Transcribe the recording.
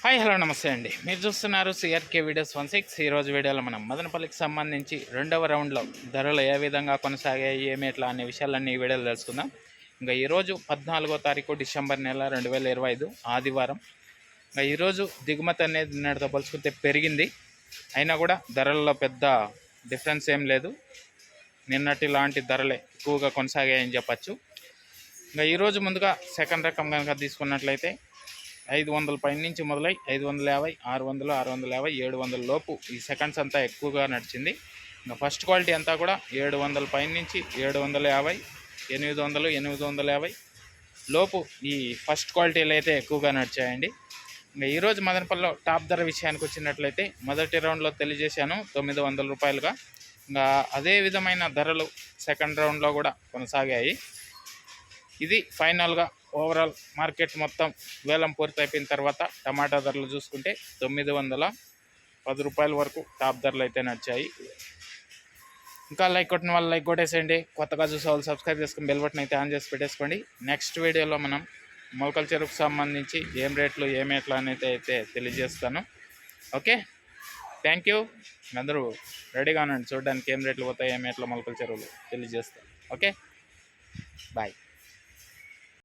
Hi hello నమస్తే అండి. మీరు చూస్తున్నారు సిఆర్కే వీడియోస్ 16. ఈరోజు వీడియోలో మనం మదనపల్లికి సంబంధించి రెండవ రౌండ్లో ధరలు ఏ విధంగా కొనసాగాయి, ఏమి ఎట్లా అనే విషయాలన్నీ ఈ వీడియోలో తెలుసుకుందాం. ఇంకా ఈరోజు 14వ తారీఖు డిసెంబర్ నెల 2025 ఆదివారం. ఇంకా ఈరోజు దిగుమతి అనేది నిన్నటితో పోల్చుకుంటే పెరిగింది, అయినా కూడా ధరల్లో పెద్ద డిఫరెన్స్ ఏం లేదు. నిన్నటి లాంటి ధరలే ఎక్కువగా కొనసాగాయని చెప్పచ్చు. ఇంకా ఈరోజు ముందుగా సెకండ్ రకం కనుక తీసుకున్నట్లయితే 500 పైన నుంచి మొదలై 550, 600, 650, 700 లోపు ఈ సెకండ్స్ అంతా ఎక్కువగా నడిచింది. ఇంకా ఫస్ట్ క్వాలిటీ అంతా కూడా 700 పైన నుంచి 750, 800, 850 లోపు ఈ ఫస్ట్ క్వాలిటీలు అయితే ఎక్కువగా నడిచాయండి. ఇంకా ఈరోజు మదనపల్లిలో టాప్ ధర విషయానికి వచ్చినట్లయితే మొదటి రౌండ్లో తెలియజేశాను 900 రూపాయలుగా. ఇంకా అదే విధమైన ధరలు సెకండ్ రౌండ్లో కూడా కొనసాగాయి. ఇది ఫైనల్గా ఓవరాల్ మార్కెట్ మొత్తం వేలం పూర్తి అయిపోయిన తర్వాత టమాటా ధరలు చూసుకుంటే 910 రూపాయల వరకు టాప్ ధరలు అయితే నడిచాయి. ఇంకా లైక్ కొట్టిన వాళ్ళు లైక్ కొట్టేసేయండి. కొత్తగా చూసే వాళ్ళు సబ్స్క్రైబ్ చేసుకుని బెల్ బటన్ అయితే ఆన్ చేసి పెట్టేసుకోండి. నెక్స్ట్ వీడియోలో మనం మొలకల చెరుకు సంబంధించి ఏం రేట్లు ఏమి ఎట్లా అనేది అయితే తెలియజేస్తాను. Okay, thank you. అందరూ రెడీగా ఉండండి చూడడానికి ఏం రేట్లు పోతాయి, ఏమి ఎట్లా మొలకల చెరువులు తెలియజేస్తాను. Okay, bye.